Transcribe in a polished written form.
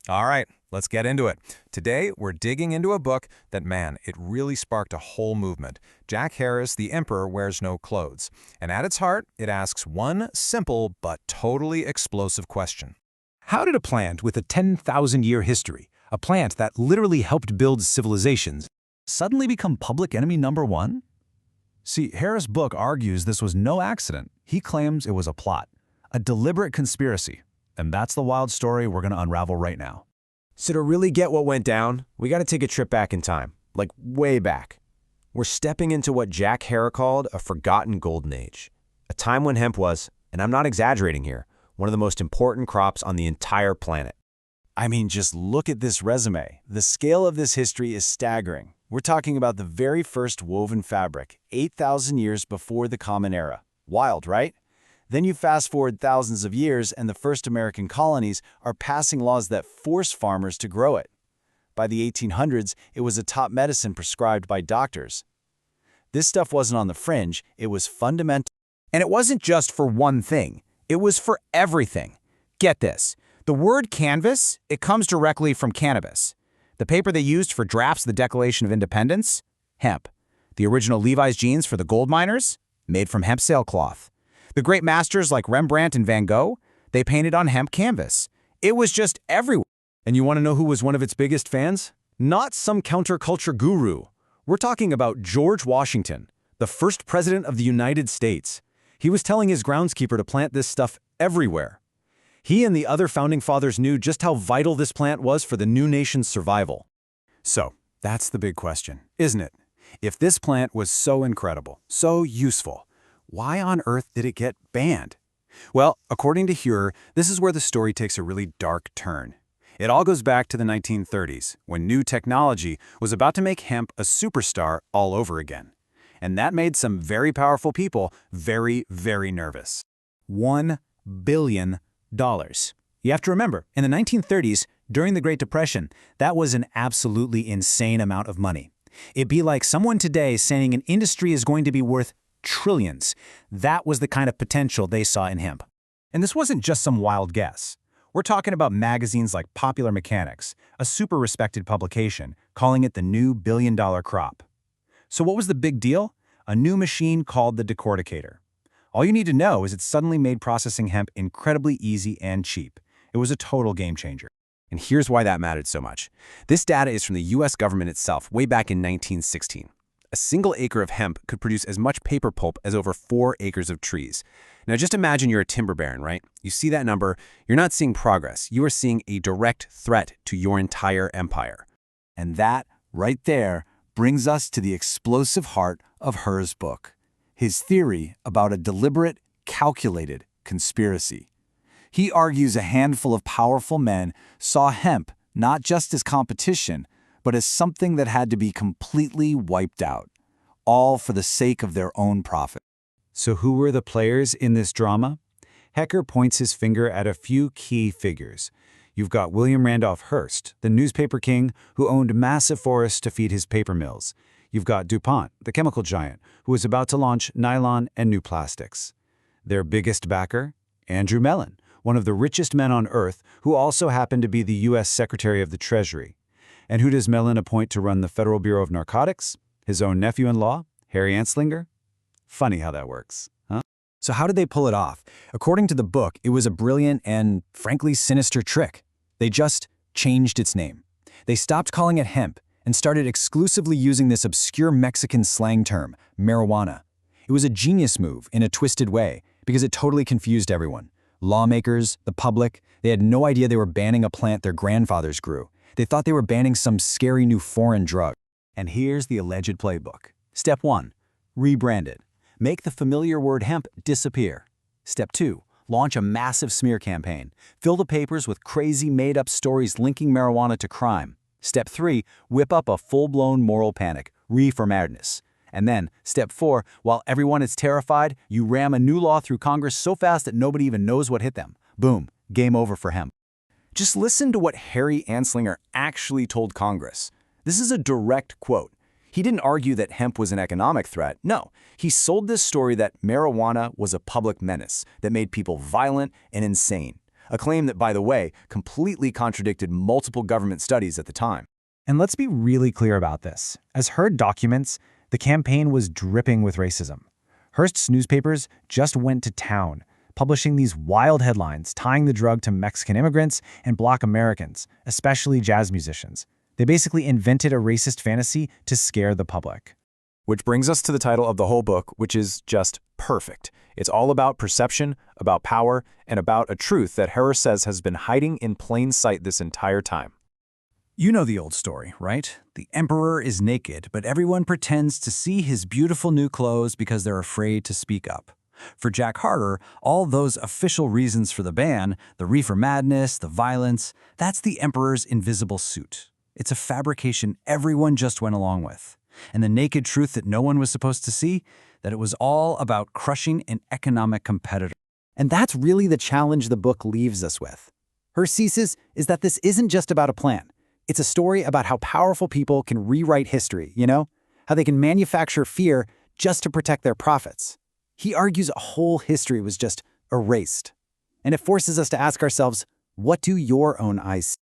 All right, let's get into it. Today, we're digging into a book that, man, it really sparked a whole movement. Jack Harris, The Emperor Wears No Clothes. And at its heart, it asks one simple but totally explosive question. How did a plant with a 10,000-year history, a plant that literally helped build civilizations, suddenly become public enemy number one? See, Harris' book argues this was no accident. He claims it was a plot, a deliberate conspiracy. And that's the wild story we're going to unravel right now. So to really get what went down, we got to take a trip back in time, like way back. We're stepping into what Jack Harris called a forgotten golden age, a time when hemp was, and I'm not exaggerating here, one of the most important crops on the entire planet. I mean, just look at this resume. The scale of this history is staggering. We're talking about the very first woven fabric, 8,000 years before the Common Era. Wild, right? Then you fast forward thousands of years and the first American colonies are passing laws that force farmers to grow it. By the 1800s, it was a top medicine prescribed by doctors. This stuff wasn't on the fringe, it was fundamental. And it wasn't just for one thing. It was for everything. Get this. The word canvas, it comes directly from cannabis. The paper they used for drafts of the Declaration of Independence? Hemp. The original Levi's jeans for the gold miners? Made from hemp sailcloth. The great masters like Rembrandt and Van Gogh, they painted on hemp canvas. It was just everywhere. And you want to know who was one of its biggest fans? Not some counterculture guru. We're talking about George Washington, the first president of the United States. He was telling his groundskeeper to plant this stuff everywhere. He and the other founding fathers knew just how vital this plant was for the new nation's survival. So, that's the big question, isn't it? If this plant was so incredible, so useful, why on earth did it get banned? Well, according to Heuer, this is where the story takes a really dark turn. It all goes back to the 1930s, when new technology was about to make hemp a superstar all over again. And that made some very powerful people very, very nervous. $1 billion. You have to remember, in the 1930s, during the Great Depression, that was an absolutely insane amount of money. It'd be like someone today saying an industry is going to be worth trillions. That was the kind of potential they saw in hemp. And this wasn't just some wild guess. We're talking about magazines like Popular Mechanics, a super respected publication, calling it the new billion-dollar crop. So what was the big deal? A new machine called the decorticator. All you need to know is it suddenly made processing hemp incredibly easy and cheap. It was a total game changer. And here's why that mattered so much. This data is from the US government itself way back in 1916. A single acre of hemp could produce as much paper pulp as over 4 acres of trees. Now just imagine you're a timber baron, right? You see that number, you're not seeing progress. You are seeing a direct threat to your entire empire. And that, right there, brings us to the explosive heart of Harris' book. His theory about a deliberate, calculated conspiracy. He argues a handful of powerful men saw hemp not just as competition, but as something that had to be completely wiped out, all for the sake of their own profit. So who were the players in this drama? Hecker points his finger at a few key figures. You've got William Randolph Hearst, the newspaper king who owned massive forests to feed his paper mills. You've got DuPont, the chemical giant, who was about to launch nylon and new plastics. Their biggest backer? Andrew Mellon, one of the richest men on earth, who also happened to be the U.S. Secretary of the Treasury. And who does Mellon appoint to run the Federal Bureau of Narcotics? His own nephew-in-law, Harry Anslinger? Funny how that works, huh? So how did they pull it off? According to the book, it was a brilliant and, frankly, sinister trick. They just changed its name. They stopped calling it hemp and started exclusively using this obscure Mexican slang term, marijuana. It was a genius move in a twisted way because it totally confused everyone. Lawmakers, the public, they had no idea they were banning a plant their grandfathers grew. They thought they were banning some scary new foreign drug. And here's the alleged playbook. Step 1, rebrand it. Make the familiar word hemp disappear. Step 2, launch a massive smear campaign. Fill the papers with crazy made-up stories linking marijuana to crime. Step 3, whip up a full-blown moral panic, Reefer Madness. And then, step 4, while everyone is terrified, you ram a new law through Congress so fast that nobody even knows what hit them. Boom, game over for hemp. Just listen to what Harry Anslinger actually told Congress. This is a direct quote. He didn't argue that hemp was an economic threat. No, he sold this story that marijuana was a public menace that made people violent and insane. a claim that, by the way, completely contradicted multiple government studies at the time. And let's be really clear about this. As Heard documents, the campaign was dripping with racism. Hearst's newspapers just went to town, publishing these wild headlines tying the drug to Mexican immigrants and Black Americans, especially jazz musicians. They basically invented a racist fantasy to scare the public. Which brings us to the title of the whole book, which is just perfect. It's all about perception, about power, and about a truth that Harrer says has been hiding in plain sight this entire time. You know the old story, right? The emperor is naked, but everyone pretends to see his beautiful new clothes because they're afraid to speak up. For Jack Harrer, all those official reasons for the ban, the Reefer Madness, the violence, that's the emperor's invisible suit. It's a fabrication everyone just went along with. And the naked truth that no one was supposed to see, that it was all about crushing an economic competitor. And that's really the challenge the book leaves us with. Her thesis is that this isn't just about a plan. It's a story about how powerful people can rewrite history, how they can manufacture fear just to protect their profits. He argues a whole history was just erased. And it forces us to ask ourselves, what do your own eyes see?